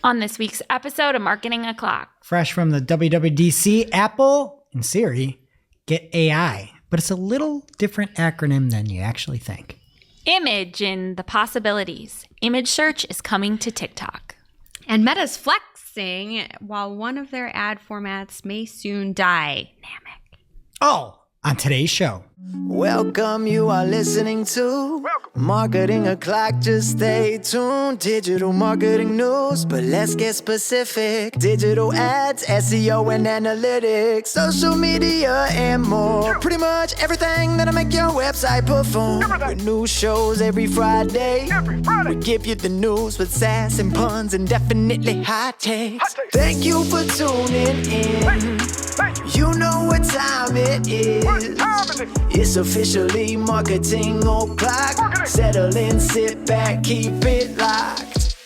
On this week's episode of Marketing O'Clock. Fresh from the WWDC, Apple and Siri get AI, but it's a little different acronym than you actually think. Image and the possibilities. Image search is coming to TikTok. And Meta's flexing while one of their ad formats may soon die. Dynamic. Oh, on today's show. Welcome, you are listening to Marketing O'Clock. Just stay tuned. Digital marketing news, but let's get specific. Digital ads, SEO and analytics, social media and more. Pretty much everything that'll make your website perform. With new shows every Friday. We give you the news with sass and puns and definitely hot takes. Thank you for tuning in. You know what time it is. It's officially Marketing O'Clock. Settle in, sit back, keep it locked.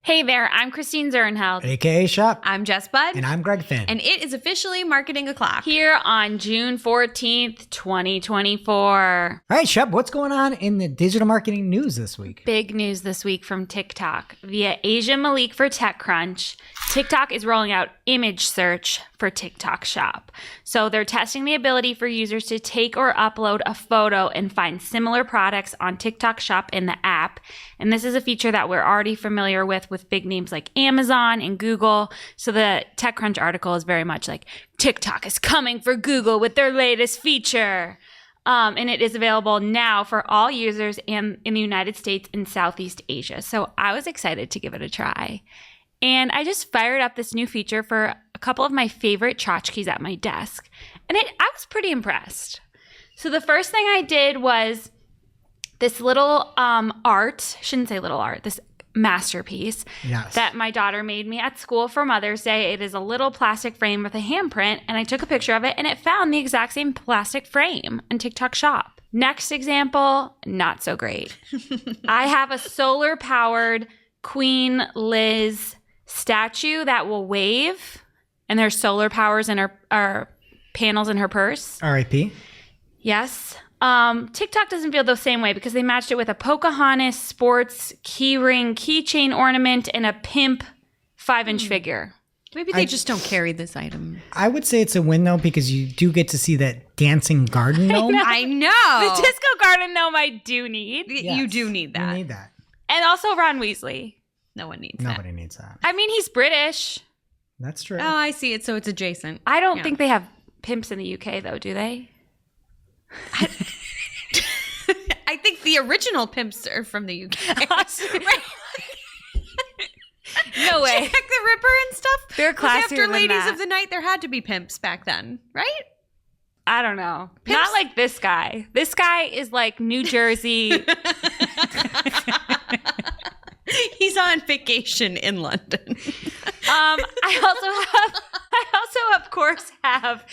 Hey there, I'm Christine Zernheld. AKA Shop. I'm Jess Budd. And I'm Greg Finn. And it is officially Marketing O'Clock. Here on June 14th, 2024. All right, Shep, what's going on in the digital marketing news this week? Big news this week from TikTok. Via Asia Malik for TechCrunch, TikTok is rolling out image search for TikTok Shop. So they're testing the ability for users to take or upload a photo and find similar products on TikTok Shop in the app. And this is a feature that we're already familiar with big names like Amazon and Google. So the TechCrunch article is very much like, TikTok is coming for Google with their latest feature. And it is available now for all users in the United States and Southeast Asia. So I was excited to give it a try. And I just fired up this new feature for a couple of my favorite tchotchkes at my desk. And I was pretty impressed. So the first thing I did was this little this masterpiece that my daughter made me at school for Mother's Day. It is a little plastic frame with a handprint, and I took a picture of it, and it found the exact same plastic frame on TikTok Shop. Next example, not so great. I have a solar-powered Queen Liz statue that will wave, and there's solar powers in her panels in her purse. RIP. Yes. TikTok doesn't feel the same way because they matched it with a Pocahontas sports keychain ornament and a pimp 5-inch figure. Maybe they just don't carry this item. I would say it's a win, though, because you do get to see that dancing garden gnome. I know. The disco garden gnome I do need. Yes, you do need that. You need that. And also Ron Weasley. No one needs Nobody needs that. I mean, he's British. That's true. Oh, I see it. So it's adjacent. I don't think they have pimps in the UK, though, do they? I think the original pimps are from the UK. No way. Jack the Ripper and stuff. They're classier after than Ladies that. of the Night, there had to be pimps back then, right? I don't know. Pimps? Not like this guy. This guy is like New Jersey. He's on vacation in London. I also of course have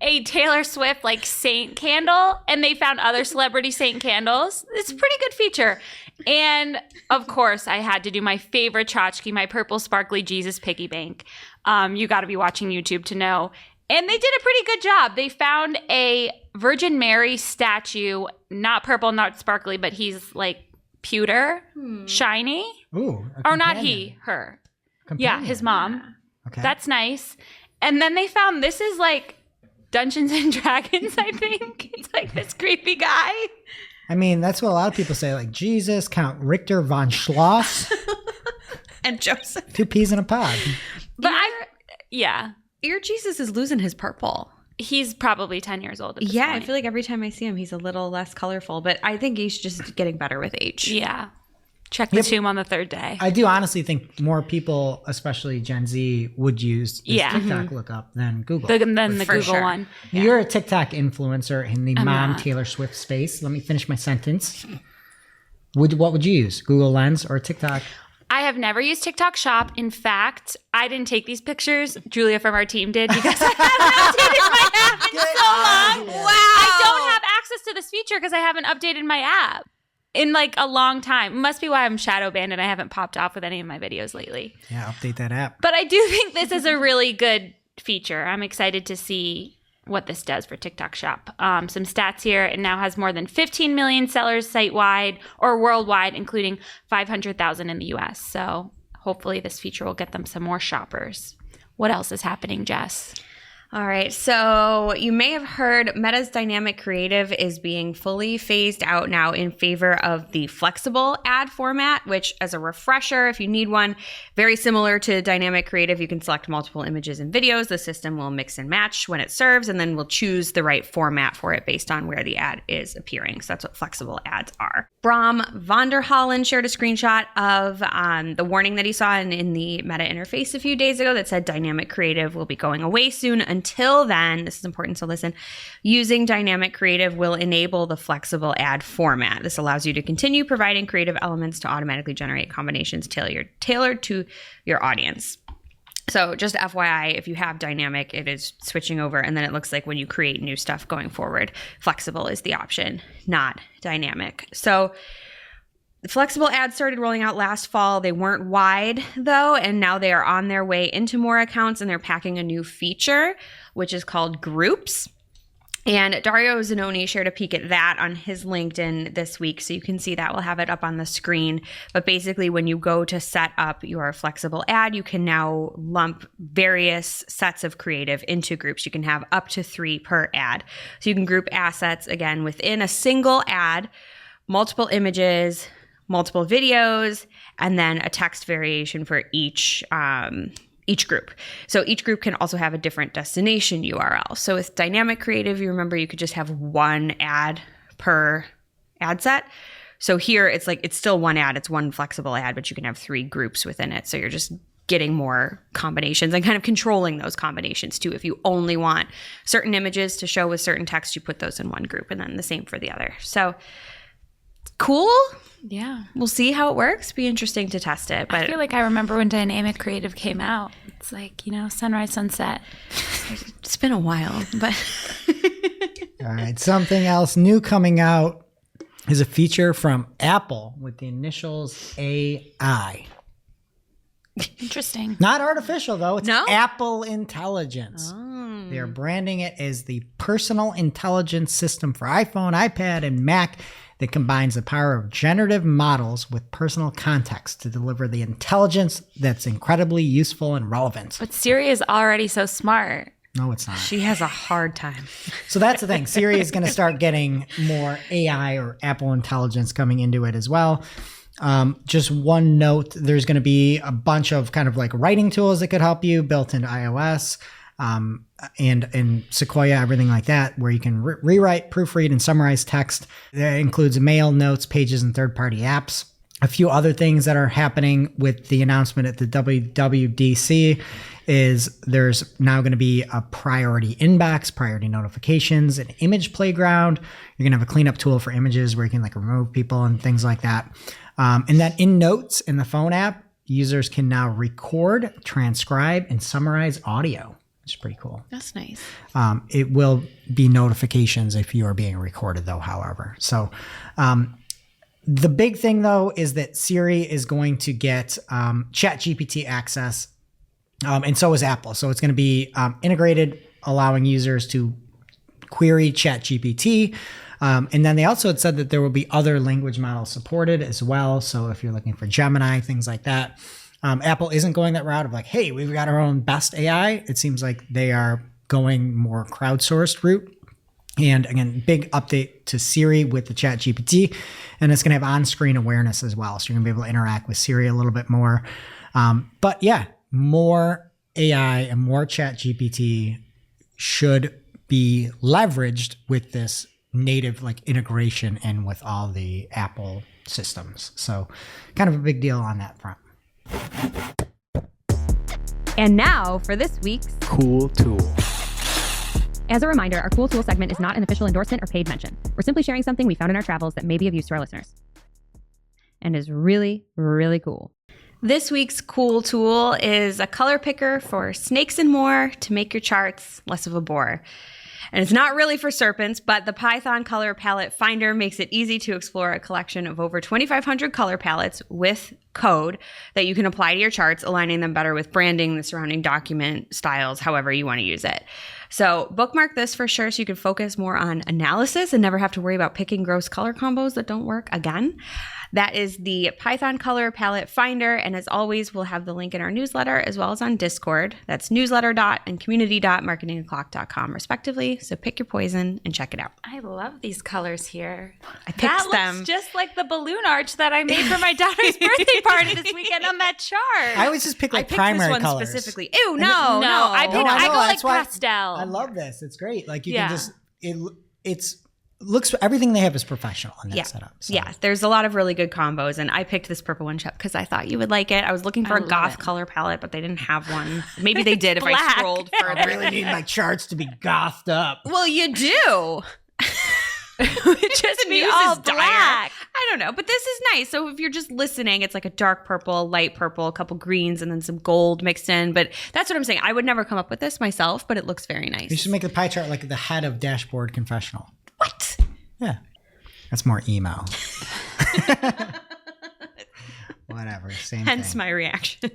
a Taylor Swift like saint candle, and they found other celebrity saint candles. It's a pretty good feature. And of course I had to do my favorite tchotchke, my purple sparkly Jesus piggy bank. You got to be watching YouTube to know. And they did a pretty good job. They found a Virgin Mary statue, not purple, not sparkly, but he's like pewter, shiny. Ooh. Or not he, her. Companion. Yeah, his mom. Okay. That's nice. And then they found this is like Dungeons and Dragons, I think. It's like this creepy guy. I mean, that's what a lot of people say, like Jesus, Count Richter von Schloss. And Joseph. 2 peas in a pod. But yeah. Your Jesus is losing his purple. He's probably 10 years old at this Yeah, point. I feel like every time I see him, he's a little less colorful, but I think he's just getting better with age. Yeah. Check the tomb on the 3rd day. I do honestly think more people, especially Gen Z, would use this TikTok lookup than Google. Than the For Google sure. one. You're a TikTok influencer in the mom not. Taylor Swift space. Let me finish my sentence. What would you use? Google Lens or TikTok? I have never used TikTok Shop. In fact, I didn't take these pictures. Julia from our team did because I haven't updated my app in so long. Wow. I don't have access to this feature because I haven't updated my app in like a long time. Must be why I'm shadow banned and I haven't popped off with any of my videos lately. Yeah, update that app. But I do think this is a really good feature. I'm excited to see what this does for TikTok Shop. Some stats here. It now has more than 15 million sellers site-wide or worldwide, including 500,000 in the US. So hopefully this feature will get them some more shoppers. What else is happening, Jess? All right, so you may have heard Meta's dynamic creative is being fully phased out now in favor of the flexible ad format, which, as a refresher, if you need one, very similar to dynamic creative, you can select multiple images and videos. The system will mix and match when it serves, and then we'll choose the right format for it based on where the ad is appearing. So that's what flexible ads are. Bram van der Hollen shared a screenshot of the warning that he saw in the Meta interface a few days ago that said dynamic creative will be going away soon. Until then, this is important, so listen, using dynamic creative will enable the flexible ad format. This allows you to continue providing creative elements to automatically generate combinations tailored to your audience. So just FYI, if you have dynamic, it is switching over, and then it looks like when you create new stuff going forward, flexible is the option, not dynamic. So the flexible ads started rolling out last fall. They weren't wide, though, and now they are on their way into more accounts, and they're packing a new feature, which is called Groups. And Dario Zanoni shared a peek at that on his LinkedIn this week, so you can see that. We'll have it up on the screen. But basically, when you go to set up your flexible ad, you can now lump various sets of creative into groups. You can have up to 3 per ad. So you can group assets, again, within a single ad, multiple images, multiple videos, and then a text variation for each group. So each group can also have a different destination URL. So with dynamic creative, you remember you could just have 1 ad per ad set. So here it's still 1 ad, it's 1 flexible ad, but you can have 3 groups within it. So you're just getting more combinations and kind of controlling those combinations too. If you only want certain images to show with certain text, you put those in one group, and then the same for the other. So cool. Yeah. We'll see how it works. Be interesting to test it. But I feel like I remember when dynamic creative came out. It's like, sunrise, sunset. It's been a while, but All right. Something else new coming out is a feature from Apple with the initials AI. Interesting. Not artificial, though. It's No? Apple Intelligence. They are branding it as the personal intelligence system for iPhone, iPad, and Mac that combines the power of generative models with personal context to deliver the intelligence that's incredibly useful and relevant. But Siri is already so smart. No, it's not. she has a hard time. So that's the thing. Siri is going to start getting more AI or Apple Intelligence coming into it as well. Just one note, there's going to be a bunch of kind of like writing tools that could help you built into iOS. And Sequoia, everything like that, where you can rewrite, proofread, and summarize text. That includes mail, notes, pages, and third-party apps. A few other things that are happening with the announcement at the WWDC is there's now going to be a priority inbox, priority notifications, an image playground. You're going to have a cleanup tool for images where you can like remove people and things like that. And then in Notes in the phone app, users can now record, transcribe, and summarize audio. Which is pretty cool. That's nice. It will be notifications if you are being recorded, though, however. So the big thing, though, is that Siri is going to get ChatGPT access, and so is Apple. So it's going to be integrated, allowing users to query ChatGPT. And then they also had said that there will be other language models supported as well. So if you're looking for Gemini, things like that. Apple isn't going that route of like, hey, we've got our own best AI. It seems like they are going more crowdsourced route. And again, big update to Siri with the ChatGPT. And it's going to have on-screen awareness as well. So you're going to be able to interact with Siri a little bit more. But yeah, more AI and more ChatGPT should be leveraged with this native like integration and with all the Apple systems. So kind of a big deal on that front. And now for this week's Cool Tool. As a reminder, our Cool Tool segment is not an official endorsement or paid mention. We're simply sharing something we found in our travels that may be of use to our listeners. And is really, really cool. This week's cool tool is a color picker for snakes and more to make your charts less of a bore. And it's not really for serpents, but the Python Color Palette Finder makes it easy to explore a collection of over 2,500 color palettes with code that you can apply to your charts, aligning them better with branding, the surrounding document styles, however you want to use it. So bookmark this for sure so you can focus more on analysis and never have to worry about picking gross color combos that don't work again. That is the Python color palette finder. And as always, we'll have the link in our newsletter as well as on Discord. That's newsletter.and community.marketingoclock.com respectively. So pick your poison and check it out. I love these colors here. I picked That them. looks just like the balloon arch that I made for my daughter's birthday party this weekend on that chart. I always just pick I like picked primary this one colors. specifically. Ew, no. I pick, No, I I know, go like that's why- pastel. I love this. It's great. Like you Yeah. can just it's looks everything they have is professional in that Yeah. setup. So. Yeah, there's a lot of really good combos, and I picked this purple one because I thought you would like it. I was looking for a love goth it. color palette, but they didn't have one. Maybe they did if I black. scrolled I further. really need my charts to be gothed up. Well, you do. Just The be news all is dire. black. I don't know, but this is nice. So if you're just listening, it's like a dark purple, light purple, a couple greens, and then some gold mixed in. But that's what I'm saying. I would never come up with this myself, but it looks very nice. You should make the pie chart like the head of Dashboard Confessional. What? Yeah. That's more emo. Whatever. Same Hence thing. my reaction.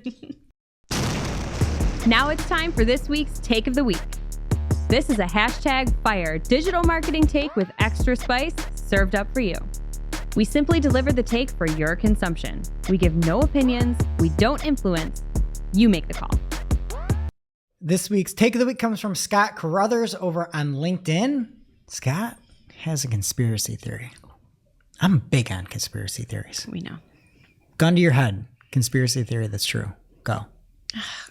Now it's time for this week's Take of the Week. This is a #fire digital marketing take with extra spice served up for you. We simply deliver the take for your consumption. We give no opinions. We don't influence. You make the call. This week's Take of the Week comes from Scott Carruthers over on LinkedIn. Scott has a conspiracy theory. I'm big on conspiracy theories. We know. Gun to your head. Conspiracy theory that's true. Go.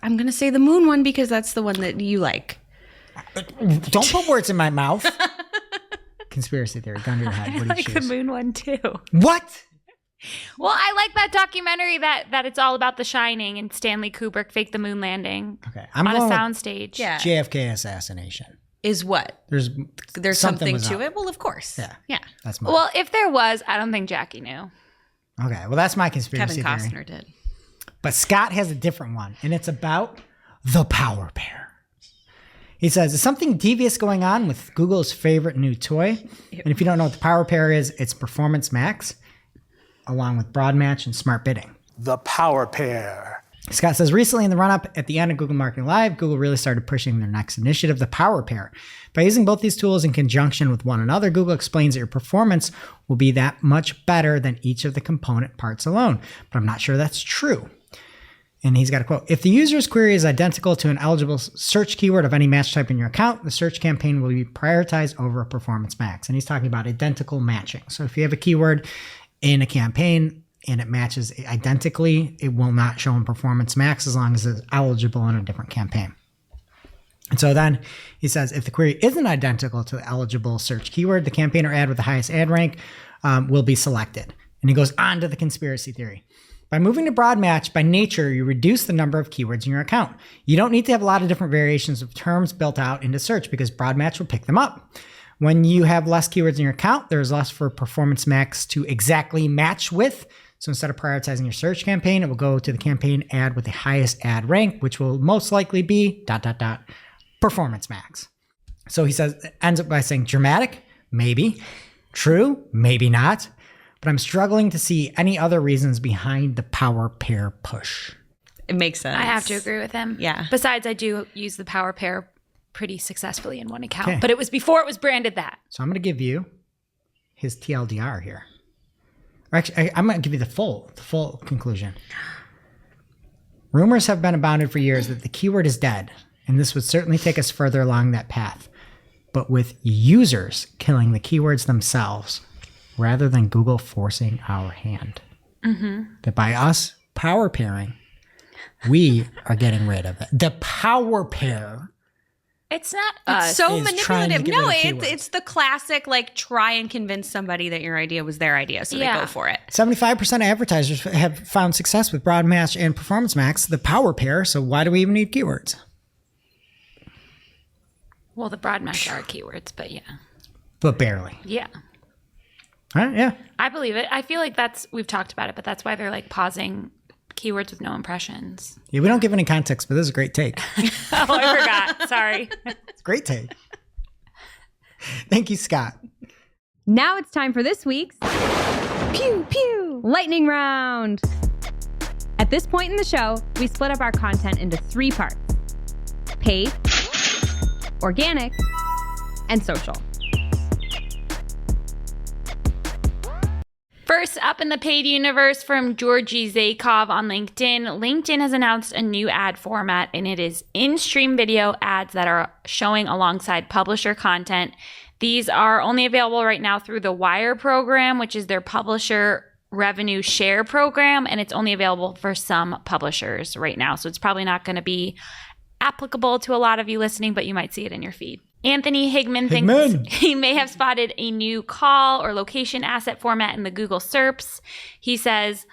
I'm going to say the moon one because that's the one that you like. Don't put words in my mouth. Conspiracy theory. Gun to your head. I What do you like the choose? moon one too. What? Well, I like that documentary that it's all about The Shining and Stanley Kubrick faked the moon landing Okay. I'm on a going with soundstage. Yeah. JFK assassination. Is what? There's Something was to up. it? Well, of course. Yeah. Yeah. That's my Well, if there was, I don't think Jackie knew. Okay. Well, that's my conspiracy Kevin theory. Costner did. But Scott has a different one, and it's about the power pair. He says, is something devious going on with Google's favorite new toy? And if you don't know what the power pair is, it's Performance Max, along with Broad Match and Smart Bidding. The Power Pair. Scott says, recently in the run-up at the end of Google Marketing Live, Google really started pushing their next initiative, the Power Pair. By using both these tools in conjunction with one another, Google explains that your performance will be that much better than each of the component parts alone. But I'm not sure that's true. And he's got a quote. If the user's query is identical to an eligible search keyword of any match type in your account, the search campaign will be prioritized over Performance Max. And he's talking about identical matching. So if you have a keyword in a campaign and it matches identically, it will not show in Performance Max as long as it's eligible in a different campaign. And so then he says, if the query isn't identical to the eligible search keyword, the campaign or ad with the highest ad rank will be selected. And he goes on to the conspiracy theory. By moving to broad match, by nature, you reduce the number of keywords in your account. You don't need to have a lot of different variations of terms built out into search because broad match will pick them up. When you have less keywords in your account, there's less for Performance Max to exactly match with. So instead of prioritizing your search campaign, it will go to the campaign ad with the highest ad rank, which will most likely be ... Performance Max. So he says, ends up by saying dramatic, maybe. True, maybe not. But I'm struggling to see any other reasons behind the power pair push. It makes sense. I have to agree with him. Yeah. Besides, I do use the Power Pair pretty successfully in one account, Okay. but it was before it was branded that. So I'm going to give you his TLDR here. Or actually, I'm going to give you the full conclusion. Rumors have been abounded for years that the keyword is dead, and this would certainly take us further along that path. But with users killing the keywords themselves, rather than Google forcing our hand. That by us power pairing, we are getting rid of it. The power pair It's not us. It's so is trying to manipulative. get No, rid of keywords. it's the classic, like, try and convince somebody that your idea was their idea, so they Yeah. go for it. 75% of advertisers have found success with Broad Match and Performance Max, the power pair. So why do we even need keywords? Well, the broad match are keywords, but yeah. But barely. Yeah. All right, yeah. I believe it. I feel like we've talked about it, but that's why they're like pausing keywords with no impressions. Yeah, we don't give any context, but this is a great take. Oh, I forgot. Sorry. It's a great take. Thank you, Scott. Now it's time for this week's Pew Pew Lightning Round. At this point in the show, we split up our content into 3 parts: paid, organic, and social. First up in the paid universe from Georgie Zakov on LinkedIn. LinkedIn has announced a new ad format, and it is in-stream video ads that are showing alongside publisher content. These are only available right now through the Wire program, which is their publisher revenue share program, and it's only available for some publishers right now. So it's probably not going to be applicable to a lot of you listening, but you might see it in your feed. Anthony Higman thinks he may have spotted a new call or location asset format in the Google SERPs. He says,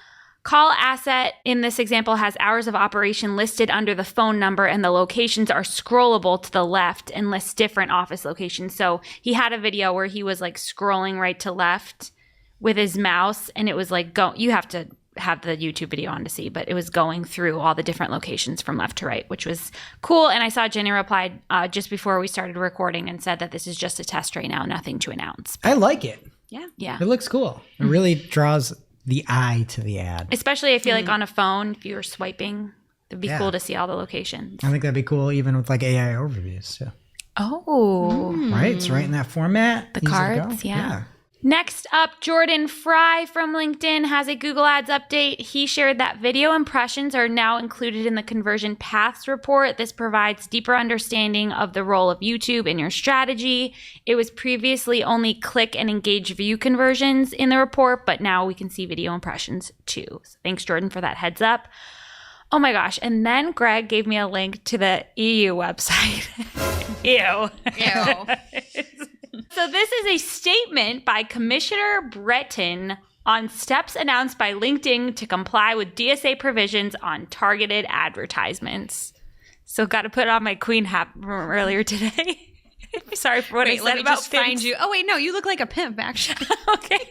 call asset in this example has hours of operation listed under the phone number, and the locations are scrollable to the left and lists different office locations. So he had a video where he was like scrolling right to left with his mouse, and it was like, you have to have the YouTube video on to see, but it was going through all the different locations from left to right, which was cool. And I saw Jenny replied just before we started recording and said that this is just a test right now, nothing to announce. I like it. Yeah. It looks cool. It really draws the eye to the ad. Especially I feel like on a phone, if you were swiping, it'd be Yeah. cool to see all the locations. I think that'd be cool even with like AI overviews. Yeah. Oh. Right? It's right in that format. The Easy to cards, go. yeah. Next up, Jordan Fry from LinkedIn has a Google Ads update. He shared that video impressions are now included in the conversion paths report. This provides deeper understanding of the role of YouTube in your strategy. It was previously only click and engage view conversions in the report, but now we can see video impressions too. So thanks, Jordan, for that heads up. Oh my gosh. And then Greg gave me a link to the EU website. Ew. So this is a statement by Commissioner Breton on steps announced by LinkedIn to comply with DSA provisions on targeted advertisements. So got to put on my queen hat from earlier today. Sorry for what I said let me about just pimps. find you. Oh, wait, no, you look like a pimp, actually. Okay.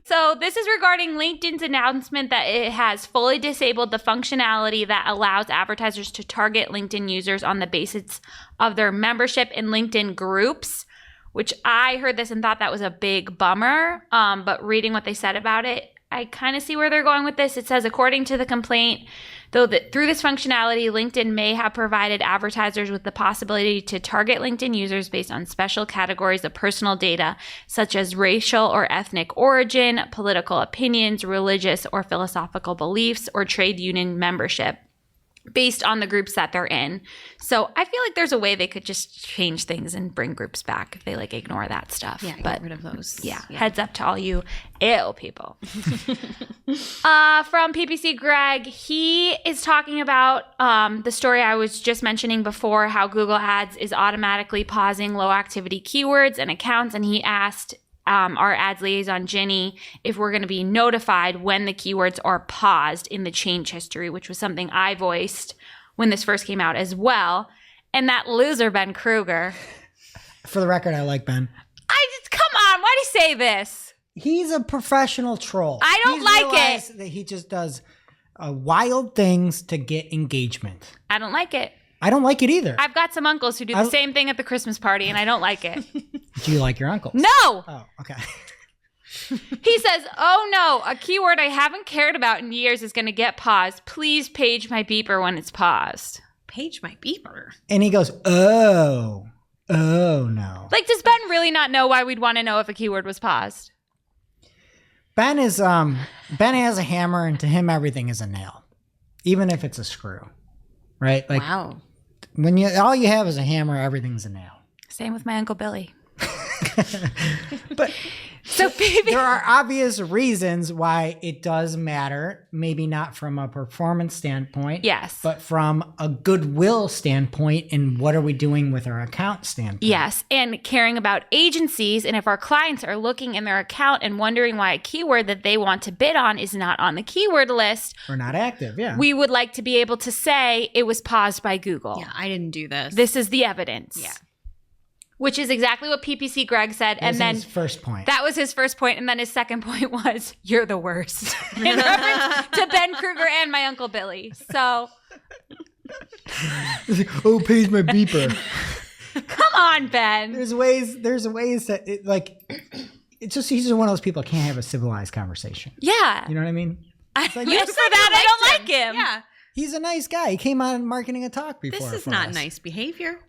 So this is regarding LinkedIn's announcement that it has fully disabled the functionality that allows advertisers to target LinkedIn users on the basis of their membership in LinkedIn groups, which I heard this and thought that was a big bummer. But reading what they said about it, I kind of see where they're going with this. It says, according to the complaint, though that through this functionality, LinkedIn may have provided advertisers with the possibility to target LinkedIn users based on special categories of personal data, such as racial or ethnic origin, political opinions, religious or philosophical beliefs, or trade union membership, based on the groups that they're in. So I feel like there's a way they could just change things and bring groups back if they like ignore that stuff. Yeah, but get rid of those. Yeah, heads up to all you ill people. From PPC Greg, he is talking about the story I was just mentioning before, how Google Ads is automatically pausing low activity keywords and accounts. And he asked our ads liaison, Jenny, if we're going to be notified when the keywords are paused in the change history, which was something I voiced when this first came out as well. And that loser, Ben Kruger. For the record, I like Ben. Come on, why'd he say this? He's a professional troll. I don't like it. Realized that he just does wild things to get engagement. I don't like it. I don't like it either. I've got some uncles who do the same thing at the Christmas party, and I don't like it. Do you like your uncles? No! Oh, okay. He says, oh no, a keyword I haven't cared about in years is going to get paused. Please page my beeper when it's paused. Page my beeper. And he goes, oh no. Like, does Ben really not know why we'd want to know if a keyword was paused? Ben has a hammer, and to him everything is a nail, even if it's a screw, right? Like, Wow. when all you have is a hammer, everything's a nail. Same with my Uncle Billy. But So baby, there are obvious reasons why it does matter. Maybe not from a performance standpoint, yes, but from a goodwill standpoint, and what are we doing with our account standpoint? yes, and caring about agencies, and if our clients are looking in their account and wondering why a keyword that they want to bid on is not on the keyword list, We're not active, yeah. we would like to be able to say it was paused by Google. Yeah, I didn't do this. This is the evidence. Yeah. Which is exactly what PPC Greg said. That was And then his first point. that was his first point. And then his second point was, you're the worst. In reference to Ben Kruger and my Uncle Billy. So Oh, page my beeper. come on, Ben. There's ways that it, like, it's just, he's just one of those people that can't have a civilized conversation. Yeah. You know what I mean? Yes, like, for you that, I don't like him. Yeah. He's a nice guy. He came on Marketing a Talk before. This is for not us. nice behavior.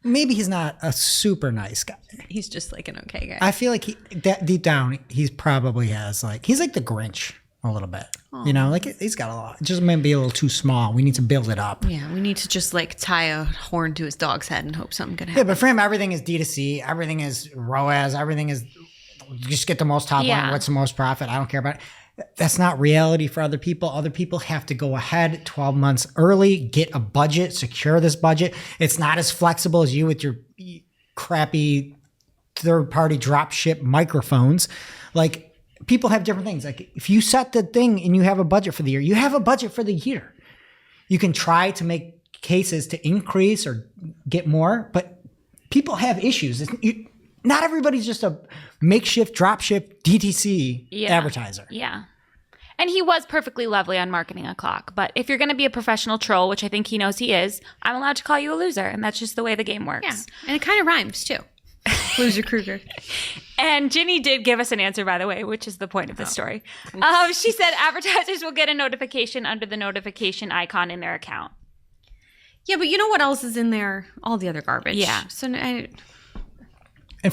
maybe he's not a super nice guy. He's just like an okay guy. I feel like that deep down, he's probably has like, he's like the Grinch a little bit. You know, like he's got a lot. It just might be a little too small. We need to build it up. Yeah, we need to just like tie a horn to his dog's head and hope something good happens. Yeah, but for him, everything is D2C. Everything is ROAS. Everything is just get the most top line. What's the most profit? I don't care about it. That's not reality for other people. Other people have to go ahead 12 months early, get a budget, secure this budget. It's not as flexible as you with your crappy third-party drop ship microphones. Like, people have different things. Like if you set the thing and you have a budget for the year, you have a budget for the year. You can try to make cases to increase or get more, but people have issues. Not everybody's just a makeshift dropship DTC advertiser. Yeah. And he was perfectly lovely on Marketing O'Clock. But if you're going to be a professional troll, which I think he knows he is, I'm allowed to call you a loser. And that's just the way the game works. Yeah. And it kind of rhymes too. Loser Kruger. And Ginny did give us an answer, by the way, which is the point of the story. She said advertisers will get a notification under the notification icon in their account. Yeah, but you know what else is in there? All the other garbage. Yeah. So And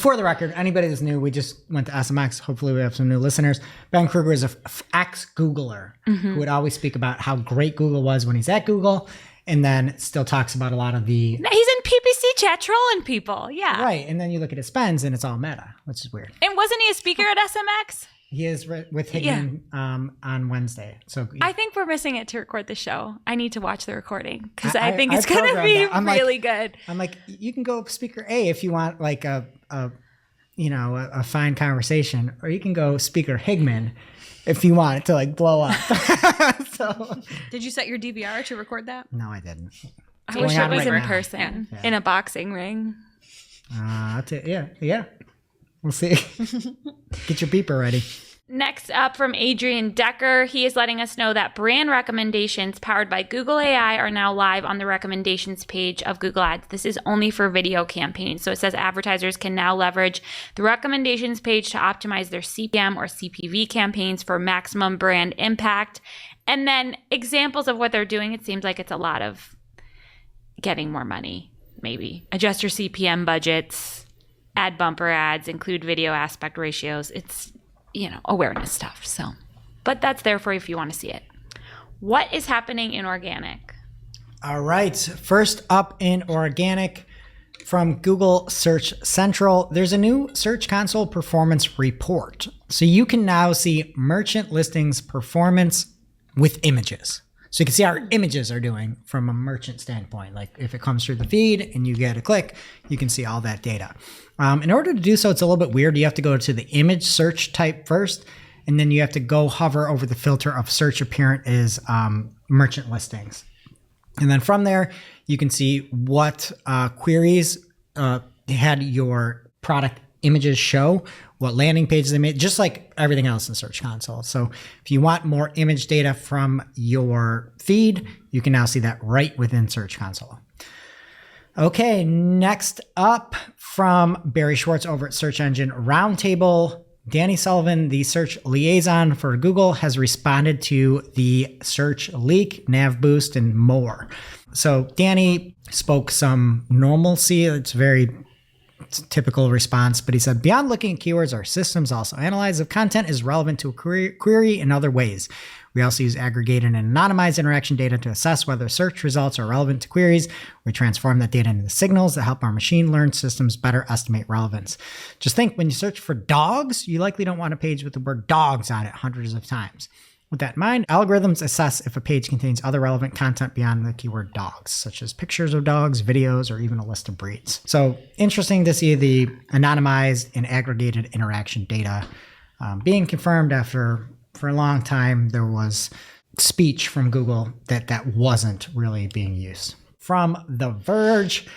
for the record, anybody that's new, we just went to SMX. Hopefully we have some new listeners. Ben Kruger is a ex-Googler who would always speak about how great Google was when he's at Google, and then still talks about a lot of the... He's in PPC chat trolling people, yeah. Right, and then you look at his spends and it's all meta, which is weird. And wasn't he a speaker at SMX? He is with Hickman on Wednesday. So I think we're missing it to record the show. I need to watch the recording because I think it's I going to be programmed that. really good. I'm like, you can go speaker A if you want like a fine conversation, or you can go speaker Higman if you want it to like blow up. So did you set your DVR to record that? no, I didn't. I wish it was in right now. person in a boxing ring. Yeah. We'll see. Get your beeper ready. Next up from Adrian Decker, he is letting us know that brand recommendations powered by Google AI are now live on the recommendations page of Google Ads. This is only for video campaigns. So it says advertisers can now leverage the recommendations page to optimize their CPM or CPV campaigns for maximum brand impact. And then examples of what they're doing, it seems like it's a lot of getting more money, maybe. Adjust your CPM budgets, add bumper ads, include video aspect ratios. It's awareness stuff. So, but that's there for you if you want to see it. What is happening in organic? All right. First up in organic from Google Search Central, there's a new Search Console performance report. So you can now see merchant listings performance with images. So you can see how our images are doing from a merchant standpoint. Like if it comes through the feed and you get a click, you can see all that data. In order to do so, it's a little bit weird. You have to go to the image search type first, and then you have to go hover over the filter of search apparent as merchant listings. And then from there, you can see what queries had your product images show, what landing pages they made, just like everything else in Search Console. So if you want more image data from your feed, you can now see that right within Search Console. Okay, next up from Barry Schwartz over at Search Engine Roundtable, Danny Sullivan, the search liaison for Google, has responded to the search leak, nav boost, and more. So Danny spoke some normalcy. It's very typical response, but he said, beyond looking at keywords, our systems also analyze if content is relevant to a query in other ways. We also use aggregated and anonymized interaction data to assess whether search results are relevant to queries. We transform that data into signals that help our machine learned systems better estimate relevance. Just think, when you search for dogs, you likely don't want a page with the word dogs on it hundreds of times. With that in mind, algorithms assess if a page contains other relevant content beyond the keyword dogs, such as pictures of dogs, videos, or even a list of breeds. So interesting to see the anonymized and aggregated interaction data being confirmed after, for a long time, there was speech from Google that wasn't really being used. From The Verge,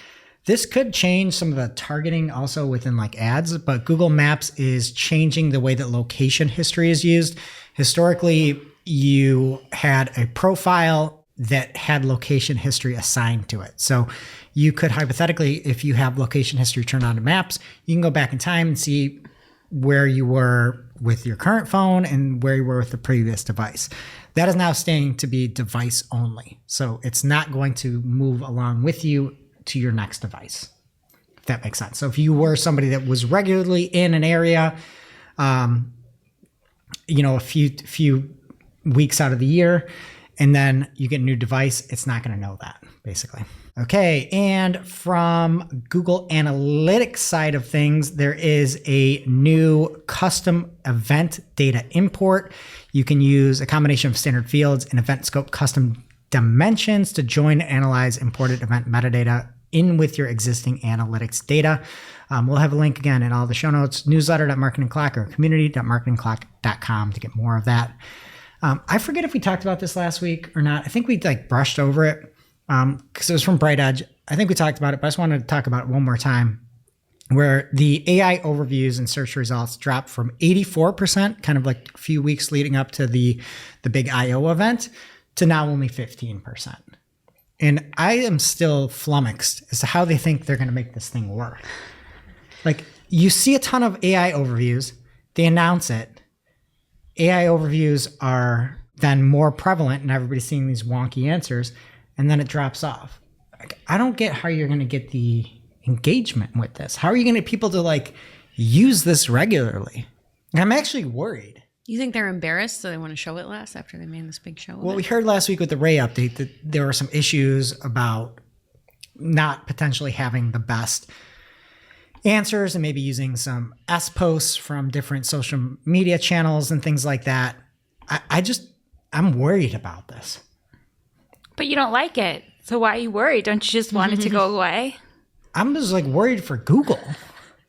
this could change some of the targeting also within like ads, but Google Maps is changing the way that location history is used. Historically, you had a profile that had location history assigned to it. So you could hypothetically, if you have location history turned on to Maps, you can go back in time and see where you were with your current phone and where you were with the previous device. That is now staying to be device only. So it's not going to move along with you to your next device. if that makes sense. So if you were somebody that was regularly in an area, a few weeks out of the year, and then you get a new device, it's not going to know that, basically. Okay, and from Google Analytics side of things, there is a new custom event data import. You can use a combination of standard fields and event scope custom dimensions to join and analyze imported event metadata in with your existing analytics data. We'll have a link again in all the show notes, newsletter.marketingclock or community.marketingclock.com to get more of that. I forget if we talked about this last week or not. I think we brushed over it because it was from Bright Edge. I think we talked about it, but I just wanted to talk about it one more time, where the AI overviews and search results dropped from 84%, kind of like a few weeks leading up to the big I/O event, to now only 15%. And I am still flummoxed as to how they think they're going to make this thing work. Like, you see a ton of AI overviews, they announce it. AI overviews are then more prevalent and everybody's seeing these wonky answers, and then it drops off. Like, I don't get how you're going to get the engagement with this. How are you going to get people to use this regularly? And I'm actually worried. You think they're embarrassed, so they want to show it less after they made this big show? Well, we heard last week with the Ray update that there were some issues about not potentially having the best answers and maybe using some S posts from different social media channels and things like that. I'm worried about this. But you don't like it. So why are you worried? Don't you just want it to go away? I'm just worried for Google.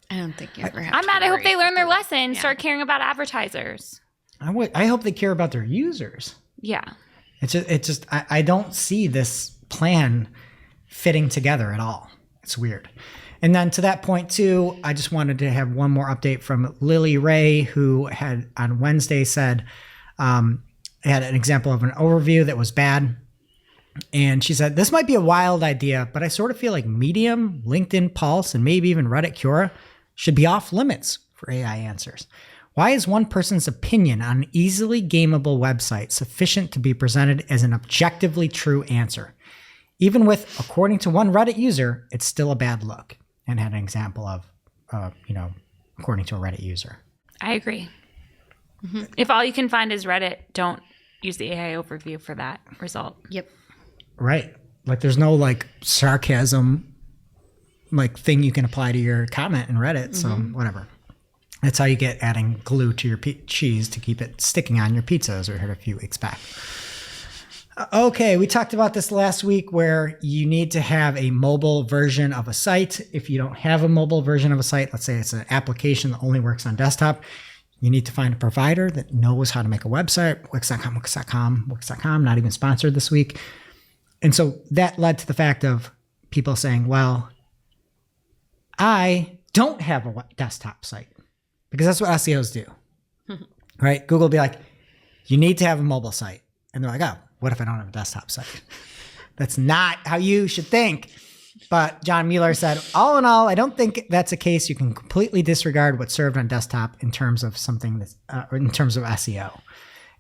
I don't think you ever have. I'm mad. I hope they learn their lesson. Start caring about advertisers. I hope they care about their users. Yeah. I don't see this plan fitting together at all. It's weird. And then to that point too, I just wanted to have one more update from Lily Ray, who had on Wednesday said, had an example of an overview that was bad. And she said, this might be a wild idea, but I sort of feel like Medium, LinkedIn Pulse, and maybe even Reddit Quora should be off limits for AI answers. Why is one person's opinion on an easily gameable website sufficient to be presented as an objectively true answer? Even with, according to one Reddit user, it's still a bad look. And had an example of, according to a Reddit user. I agree. Mm-hmm. If all you can find is Reddit, don't use the AI overview for that result. Yep. Right. There's no sarcasm thing you can apply to your comment in Reddit. Mm-hmm. So whatever. That's how you get adding glue to your cheese to keep it sticking on your pizza, as we heard a few weeks back. Okay, we talked about this last week where you need to have a mobile version of a site. If you don't have a mobile version of a site, let's say it's an application that only works on desktop, you need to find a provider that knows how to make a website. Wix.com, not even sponsored this week. And so that led to the fact of people saying, well, I don't have a desktop site, because that's what SEOs do, right? Google will be like, you need to have a mobile site. And they're like, oh, what if I don't have a desktop site? That's not how you should think. But John Mueller said, all in all, I don't think that's a case you can completely disregard what's served on desktop in terms of something that's, in terms of SEO.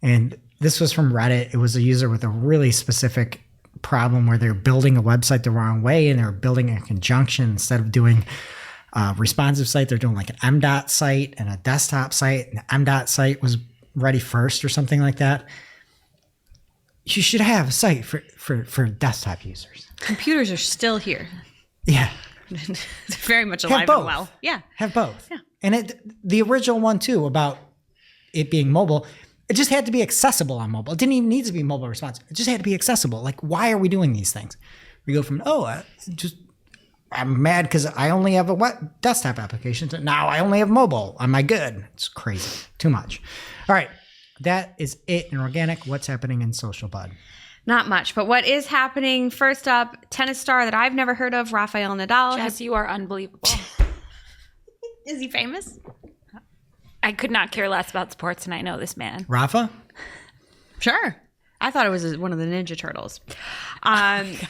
And this was from Reddit. It was a user with a really specific problem where they're building a website the wrong way, and they're building a conjunction instead of doing a responsive site. They're doing an M.dot site and a desktop site, and the M.dot site was ready first or something like that. You should have a site for desktop users. Computers are still here. Yeah. They're very much alive and well. Yeah. Have both. Yeah. And the original one too, about it being mobile, it just had to be accessible on mobile. It didn't even need to be mobile responsive. It just had to be accessible. Why are we doing these things? We go from, I'm mad because I only have a desktop application to now I only have mobile. Am I good? It's crazy. Too much. All right. That is it in organic. What's happening in social, bud? Not much, but what is happening? First up, tennis star that I've never heard of, Rafael Nadal. Jess, you are unbelievable. Is he famous? I could not care less about sports, and I know this man. Rafa? Sure. I thought it was one of the Ninja Turtles.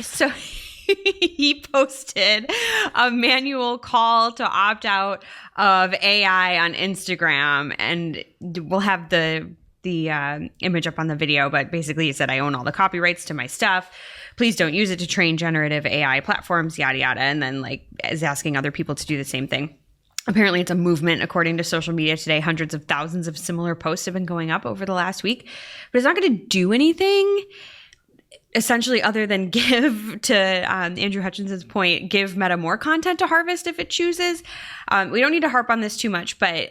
So he posted a manual call to opt out of AI on Instagram, and we'll have the the image up on the video, but basically he said, I own all the copyrights to my stuff. Please don't use it to train generative AI platforms, yada, yada. And then like is asking other people to do the same thing. Apparently it's a movement according to social media today. Hundreds of thousands of similar posts have been going up over the last week, but it's not going to do anything essentially other than give, to Andrew Hutchinson's point, give Meta more content to harvest if it chooses. We don't need to harp on this too much, but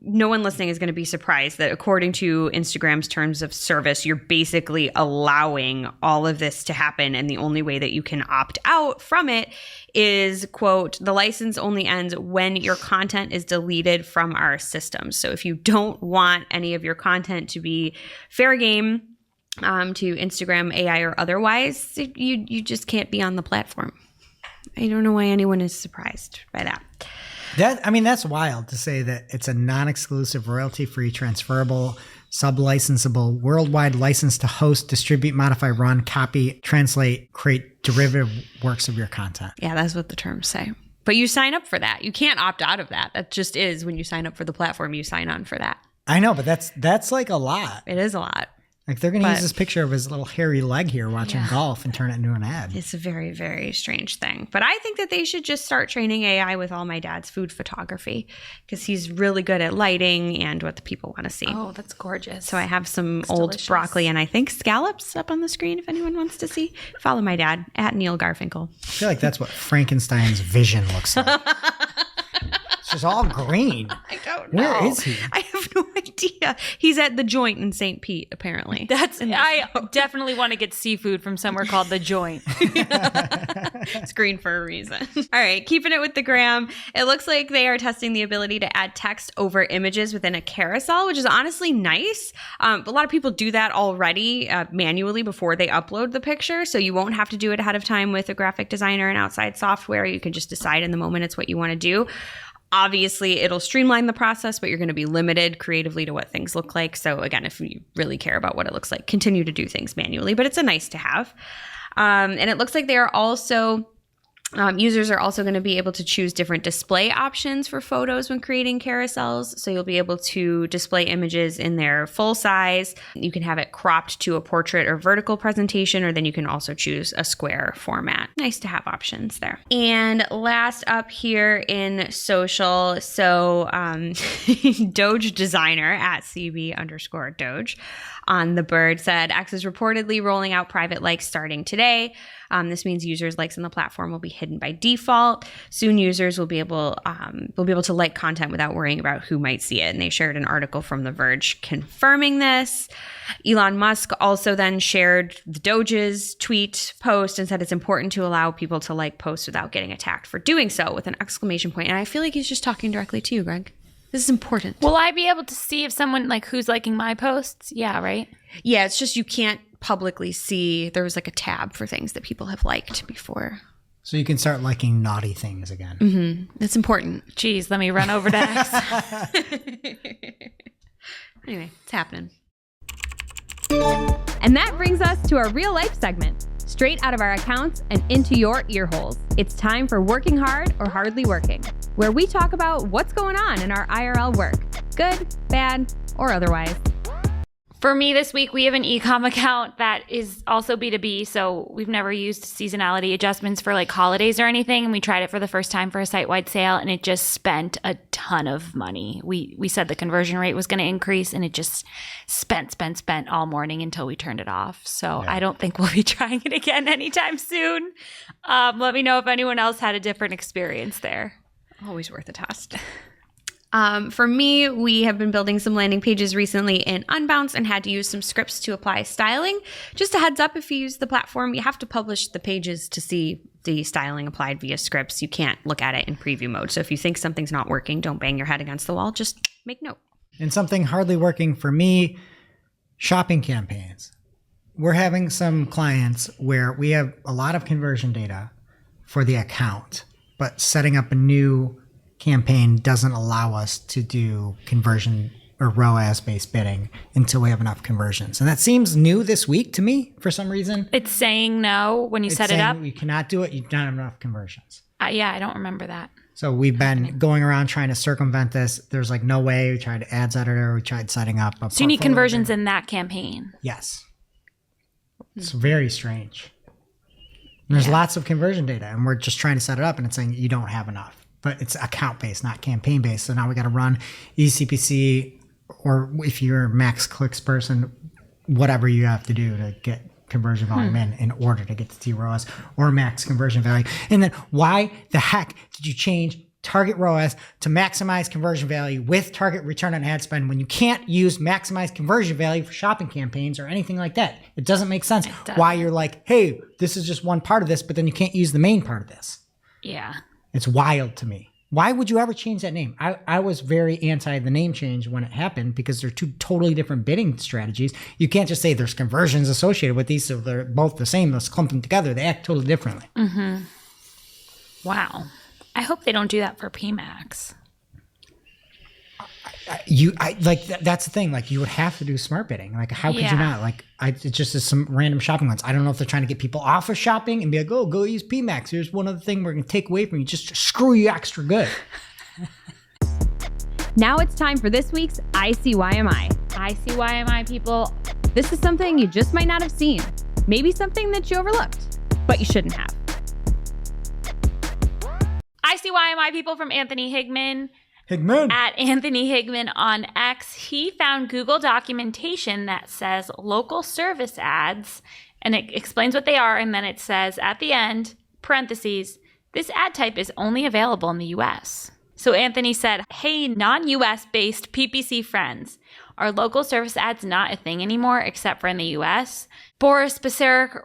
no one listening is going to be surprised that according to Instagram's terms of service, you're basically allowing all of this to happen. And the only way that you can opt out from it is, quote, the license only ends when your content is deleted from our system. So if you don't want any of your content to be fair game to Instagram, AI, or otherwise, you just can't be on the platform. I don't know why anyone is surprised by that. That's wild to say that it's a non-exclusive, royalty-free, transferable, sub-licensable, worldwide license to host, distribute, modify, run, copy, translate, create derivative works of your content. Yeah, that's what the terms say. But you sign up for that. You can't opt out of that. That just is when you sign up for the platform, you sign on for that. I know, but that's like a lot. It is a lot. Like they're going to use this picture of his little hairy leg here watching golf and turn it into an ad. It's a very, very strange thing. But I think that they should just start training AI with all my dad's food photography because he's really good at lighting and what the people want to see. Oh, that's gorgeous. So I have some old broccoli and I think scallops up on the screen if anyone wants to see. Follow my dad at Neil Garfinkel. I feel like that's what Frankenstein's vision looks like. It's just all green. I don't know. Where is he? I have no idea. He's at the Joint in St. Pete, apparently. I definitely want to get seafood from somewhere called the Joint. It's green for a reason. All right, keeping it with the gram. It looks like they are testing the ability to add text over images within a carousel, which is honestly nice. A lot of people do that already manually before they upload the picture, so you won't have to do it ahead of time with a graphic designer and outside software. You can just decide in the moment it's what you want to do. Obviously, it'll streamline the process, but you're going to be limited creatively to what things look like. So again, if you really care about what it looks like, continue to do things manually, but it's a nice to have. And it looks like they are also users are also going to be able to choose different display options for photos when creating carousels. So you'll be able to display images in their full size. You can have it cropped to a portrait or vertical presentation, or then you can also choose a square format. Nice to have options there. And last up here in social, so Doge designer at CB_Doge on the bird said X is reportedly rolling out private likes starting today. This means users' likes on the platform will be hidden by default. Soon, users will be able to like content without worrying about who might see it. And they shared an article from The Verge confirming this. Elon Musk also then shared the Doge's tweet post and said it's important to allow people to like posts without getting attacked for doing so with an exclamation point. And I feel like he's just talking directly to you, Greg. This is important. Will I be able to see if someone who's liking my posts? Yeah, right? Yeah, it's just you can't publicly see. There was a tab for things that people have liked before. So you can start liking naughty things again. Mm-hmm. That's important. Jeez, let me run over to X. Anyway, it's happening. And that brings us to our real life segment. Straight out of our accounts and into your ear holes. It's time for Working Hard or Hardly Working, where we talk about what's going on in our IRL work, good, bad, or otherwise. For me this week, we have an e-com account that is also B2B, so we've never used seasonality adjustments for holidays or anything, and we tried it for the first time for a site-wide sale, and it just spent a ton of money. We said the conversion rate was going to increase, and it just spent all morning until we turned it off. So I don't think we'll be trying it again anytime soon. Let me know if anyone else had a different experience there. Always worth a test. For me, we have been building some landing pages recently in Unbounce and had to use some scripts to apply styling. Just a heads up, if you use the platform, you have to publish the pages to see the styling applied via scripts. You can't look at it in preview mode. So if you think something's not working, don't bang your head against the wall. Just make note. And something hardly working for me, shopping campaigns. We're having some clients where we have a lot of conversion data for the account, but setting up a new campaign doesn't allow us to do conversion or ROAS-based bidding until we have enough conversions. And that seems new this week to me for some reason. It's saying no when you set it up? You cannot do it. You don't have enough conversions. Yeah, I don't remember that. So we've been going around trying to circumvent this. There's like no way. We tried ads editor. We tried setting up a So you need portfolio conversions there. in that campaign. Yes. It's very strange. There's lots of conversion data, and we're just trying to set it up, and it's saying you don't have enough. But it's account-based, not campaign-based. So now we got to run eCPC, or if you're a max clicks person, whatever you have to do to get conversion volume in order to get to T ROAS or max conversion value. And then why the heck did you change target ROAS to maximize conversion value with target return on ad spend when you can't use maximize conversion value for shopping campaigns or anything like that? It doesn't make sense why you're like, hey, this is just one part of this, but then you can't use the main part of this. Yeah. It's wild to me. Why would you ever change that name? I was very anti the name change when it happened because they're two totally different bidding strategies. You can't just say there's conversions associated with these, so they're both the same. Let's clump them together. They act totally differently. Mm-hmm. Wow. I hope they don't do that for PMAX. That's the thing. Like, you would have to do smart bidding. Like, how could you not? Like, it just is some random shopping ones. I don't know if they're trying to get people off of shopping and be like, oh, go use PMAX. Here's one other thing we're going to take away from you. Just screw you extra good. Now it's time for this week's ICYMI. ICYMI people. This is something you just might not have seen. Maybe something that you overlooked, but you shouldn't have. ICYMI people from Anthony Higman. Higman. At Anthony Higman on X, he found Google documentation that says local service ads, and it explains what they are, and then it says at the end, parentheses, this ad type is only available in the US. So Anthony said, hey, non-US based PPC friends, are local service ads not a thing anymore except for in the US? Boris Becerrich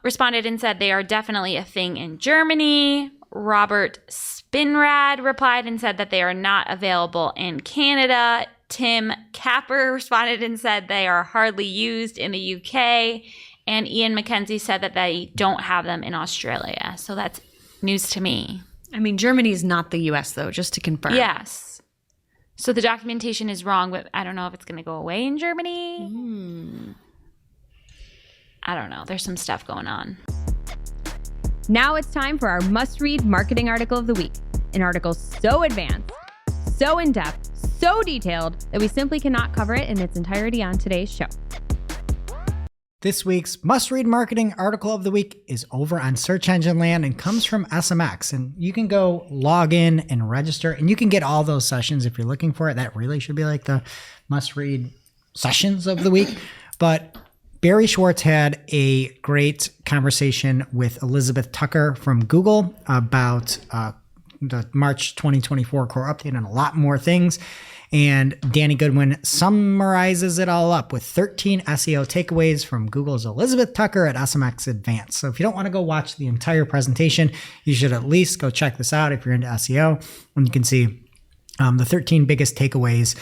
responded and said they are definitely a thing in Germany. Robert Spinrad replied and said that they are not available in Canada. Tim Capper responded and said they are hardly used in the UK. And Ian McKenzie said that they don't have them in Australia. So that's news to me. I mean, Germany is not the US, though, just to confirm. Yes. So the documentation is wrong, but I don't know if it's going to go away in Germany. I don't know. There's some stuff going on. Now it's time for our must-read marketing article of the week. An article so advanced, so in-depth, so detailed that we simply cannot cover it in its entirety on today's show. This week's must-read marketing article of the week is over on Search Engine Land and comes from SMX. And you can go log in and register, and you can get all those sessions if you're looking for it. That really should be like the must-read sessions of the week. But Barry Schwartz had a great conversation with Elizabeth Tucker from Google about the March 2024 core update and a lot more things. And Danny Goodwin summarizes it all up with 13 SEO takeaways from Google's Elizabeth Tucker at SMX Advanced. So if you don't want to go watch the entire presentation, you should at least go check this out if you're into SEO. And you can see the 13 biggest takeaways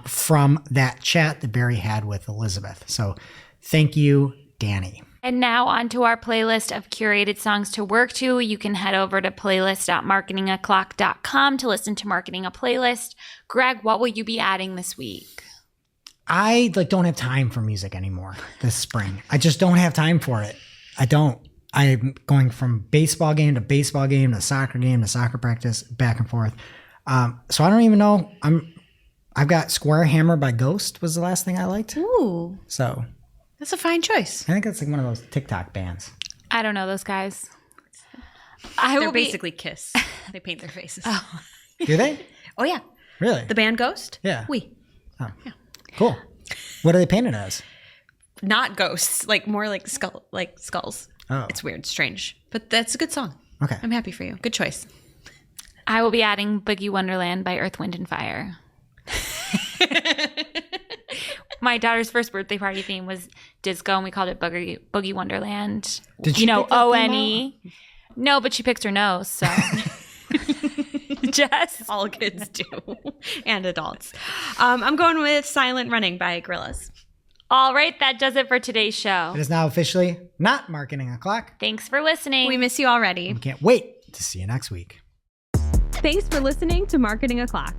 from that chat that Barry had with Elizabeth. So thank you, Danny. And now onto our playlist of curated songs to work to. You can head over to playlist.marketingoclock.com to listen to Marketing a Playlist. Greg, what will you be adding this week? I don't have time for music anymore this spring. I just don't have time for it. I don't. I'm going from baseball game to soccer practice, back and forth. So I don't even know. I've got Square Hammer by Ghost was the last thing I liked. Ooh, So that's a fine choice. I think it's like one of those TikTok bands. I don't know those guys. They're basically Kiss. They paint their faces. Do they? Oh, yeah. Really? The band Ghost? Yeah. Yeah. Cool. What are they painted as? Not ghosts, more like skulls. Oh. It's weird, strange. But that's a good song. Okay. I'm happy for you. Good choice. I will be adding Boogie Wonderland by Earth, Wind, and Fire. My daughter's first birthday party theme was disco, and we called it Boogie Wonderland. Did she pick that ONE. No, but she picked her nose, so. Jess? All kids do. And adults. I'm going with Silent Running by Gorillaz. All right, that does it for today's show. It is now officially not Marketing O'Clock. Thanks for listening. We miss you already. We can't wait to see you next week. Thanks for listening to Marketing O'Clock.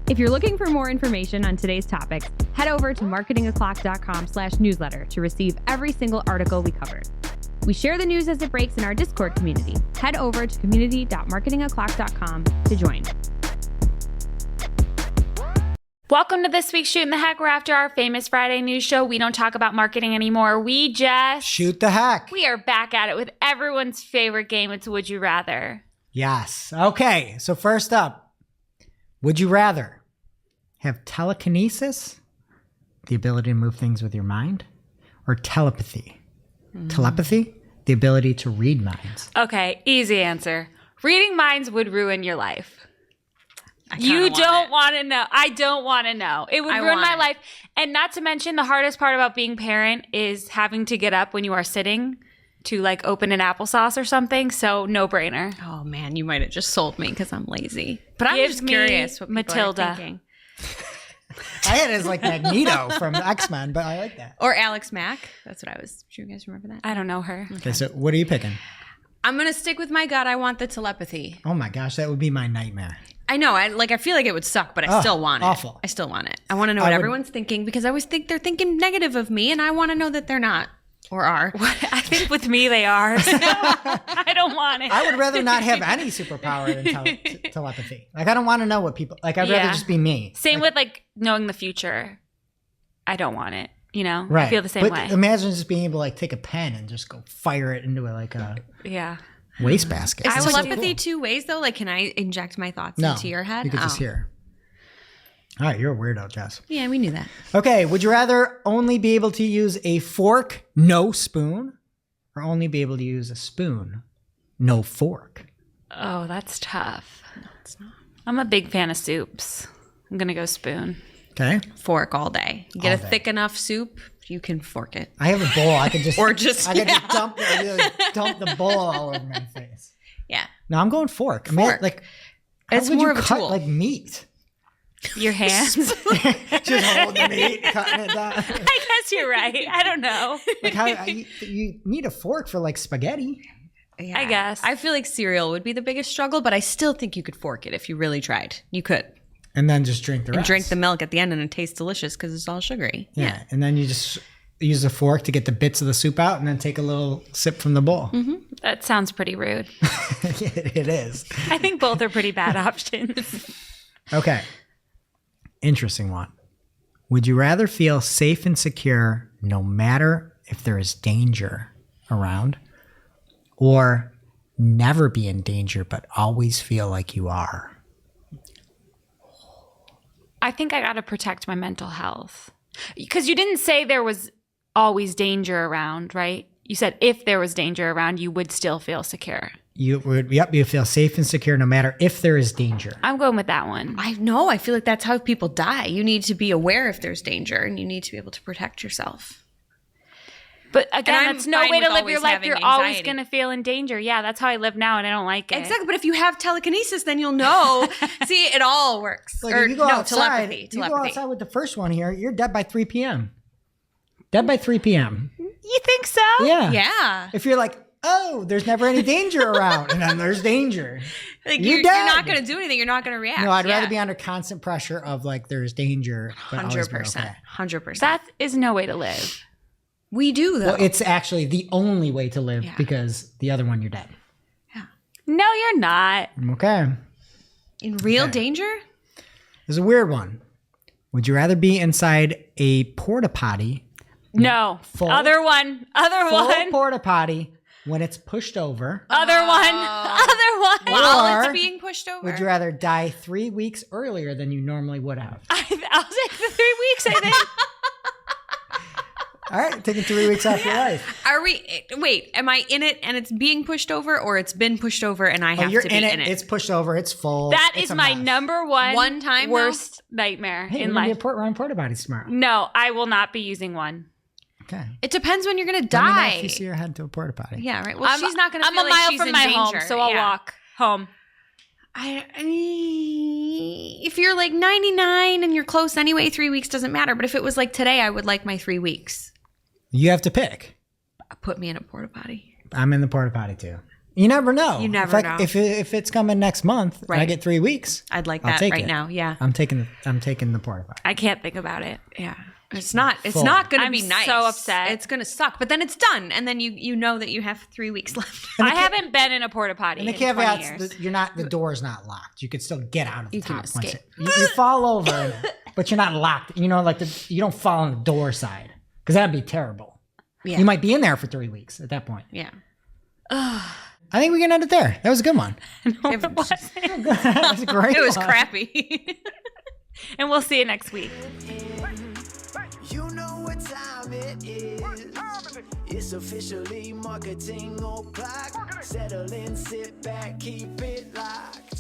If you're looking for more information on today's topics, head over to marketingoclock.com/newsletter to receive every single article we covered. We share the news as it breaks in our Discord community. Head over to community.marketingoclock.com to join. Welcome to this week's Shootin' the Heck. We're after our famous Friday news show. We don't talk about marketing anymore. We just Shoot the heck. We are back at it with everyone's favorite game. It's Would You Rather. Yes. Okay. So first up, would you rather have telekinesis, the ability to move things with your mind, or telepathy? Telepathy, the ability to read minds. Okay, easy answer. Reading minds would ruin your life. You want don't it. want to know. I don't want to know. It would ruin my life. And not to mention, the hardest part about being parent is having to get up when you are sitting to like open an applesauce or something. So no brainer. Oh man, you might have just sold me because I'm lazy. But I'm Give just me curious what people Matilda. are thinking. I had it as like Magneto from X-Men, but I like that. Or Alex Mack. That's what I was. Do you guys remember that? I don't know her. Okay, so what are you picking? I'm gonna stick with my gut. I want the telepathy. Oh my gosh, that would be my nightmare. I know. I feel like it would suck, but I still want it. awful. I still want it. I want to know what everyone's thinking because I always think they're thinking negative of me, and I want to know that they're not or are. I think with me they are. So I don't want it. I would rather not have any superpower than telepathy. Like, I don't want to know what people like. I'd rather just be me. Same with like knowing the future. I don't want it. You know, Right. I feel the same But way. imagine just being able to like take a pen and just go fire it into like a Yeah. wastebasket. Is I would telepathy two ways though? Like, can I inject my thoughts No, into your head? you could just hear. All right, you're a weirdo, Jess. Yeah, we knew that. Okay, would you rather only be able to use a fork, no spoon, or only be able to use a spoon, no fork? Oh, that's tough. No, it's not. I'm a big fan of soups. I'm going to go spoon. Okay. Fork all day. You get All a day. thick enough soup, you can fork it. I have a bowl. I could just Or just- I could just dump the bowl all over my face. Yeah. No, I'm going fork. I mean, Fork. like, how It's would more you of a cut tool. like meat? Your hands? Just holding the meat, cutting it down. I guess you're right. I don't know. Like you need a fork for like spaghetti. Yeah. I guess. I feel like cereal would be the biggest struggle, but I still think you could fork it if you really tried. You could. And then just drink the And rest. drink the milk at the end and it tastes delicious because it's all sugary. Yeah. And then you just use a fork to get the bits of the soup out and then take a little sip from the bowl. That sounds pretty rude. It is. I think both are pretty bad options. Okay. Interesting one. Would you rather feel safe and secure no matter if there is danger around, or never be in danger but always feel like you are? I think I got to protect my mental health. Because you didn't say there was always danger around, right? You said if there was danger around, you would still feel secure. You would, yep, you feel safe and secure no matter if there is danger. I'm going with that one. I know. I feel like that's how people die. You need to be aware if there's danger and you need to be able to protect yourself. But again, And I'm that's no fine way to with live your always life. having You're always anxiety. going to feel in danger. Yeah, that's how I live now, and I don't like it. Exactly. But if you have telekinesis, then you'll know. See, it all works. Like, or if you go no, outside, telepathy. you go outside with the first one here, you're dead by 3 p.m. Dead by 3 p.m. You think so? Yeah. Yeah. If you're like, oh, there's never any danger around, and then there's danger. Like You're you're dead. not going to do anything. You're not going to react. No, I'd rather be under constant pressure of like there's danger. But always be 100%. okay. 100%. That is no way to live. We do, though. Well, it's actually the only way to live because the other one you're dead. No, you're not. Okay. In real danger? There's a weird one. Would you rather be inside a porta potty, No. Full- Other one. Other full one. porta potty, when it's pushed over? Other one. Other one. While it's Or being pushed over. would you rather die 3 weeks earlier than you normally would have? I'll take the 3 weeks, I think. All right, taking 3 weeks off your life. Are we? Wait, am I in it and it's being pushed over, or it's been pushed over and I Oh, have you're to be in in it. it? It's pushed over. It's full. That it's is a my mess. number One time, though? worst nightmare Hey, in we're gonna life. be run porta potties tomorrow. No, I will not be using one. Okay. It depends when you're going to Let me know die. if you see your head to a porta potty. Yeah, right. Well, she's not going to I'm feel a like mile she's from in my danger. home, so I'll Yeah. walk home. If you're like 99 and you're close anyway, 3 weeks doesn't matter. But if it was like today, I would like my 3 weeks. You have to pick. Put me in a porta potty. I'm in the porta potty too. You never know. You never if know. If it's coming next month, and I Right. get 3 weeks. I'd like I'll that take right it. now. Yeah. I'm taking the porta potty. I can't think about it. Yeah. It's not full. going to I'm be nice. so upset. It's going to suck. But then it's done. And then you know that you have 3 weeks left. I haven't been in a porta potty And the in 20 caveat's years. the door is not locked. You could still get out of the You can top once escape. you fall over, but you're not locked. You know, like you don't fall on the door side because that'd be terrible. Yeah. You might be in there for 3 weeks at that point. Yeah. I think we can end it there. That was a good one. It wasn't. That was a great. It was one. crappy. And we'll see you next week. You know what time it is. It's officially marketing o'clock. Settle in, sit back, keep it locked.